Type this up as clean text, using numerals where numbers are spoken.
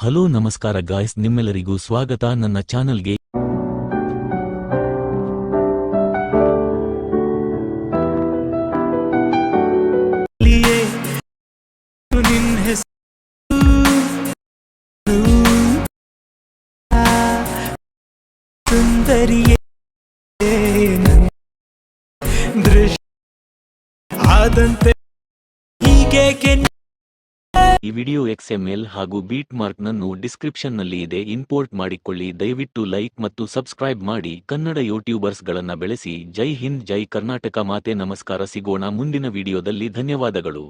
Hello ನಮಸ್ಕಾರ guys, ನಿಮ್ಮೆಲ್ಲರಿಗೂ ಸ್ವಾಗತ ನನ್ನ ಚಾನಲ್ಗೆ. ಸುಂದರಿಯೇ ದೃಶ್ಯ ಆದಂತೆ ಹೀಗೇಕೆ. ಈ ವಿಡಿಯೋ XML ಹಾಗೂ ಬೀಟ್ ಮಾರ್ಕ್ ನನ್ನು ಡಿಸ್ಕ್ರಿಪ್ಷನ್ ನಲ್ಲಿ ಇದೆ, ಇಂಪೋರ್ಟ್ ಮಾಡಿಕೊಳ್ಳಿ. ದಯವಿಟ್ಟು ಲೈಕ್ ಮತ್ತು ಸಬ್ಸ್ಕ್ರೈಬ್ ಮಾಡಿ. ಕನ್ನಡ ಯೂಟ್ಯೂಬರ್ಸ್ ಗಳನ್ನ ಬೆಳೆಸಿ. ಜೈ ಹಿಂದ್, ಜೈ ಕರ್ನಾಟಕ ಮಾತೆ. ನಮಸ್ಕಾರ, ಸಿಗೋಣ ಮುಂದಿನ ವಿಡಿಯೋದಲ್ಲಿ. ಧನ್ಯವಾದಗಳು.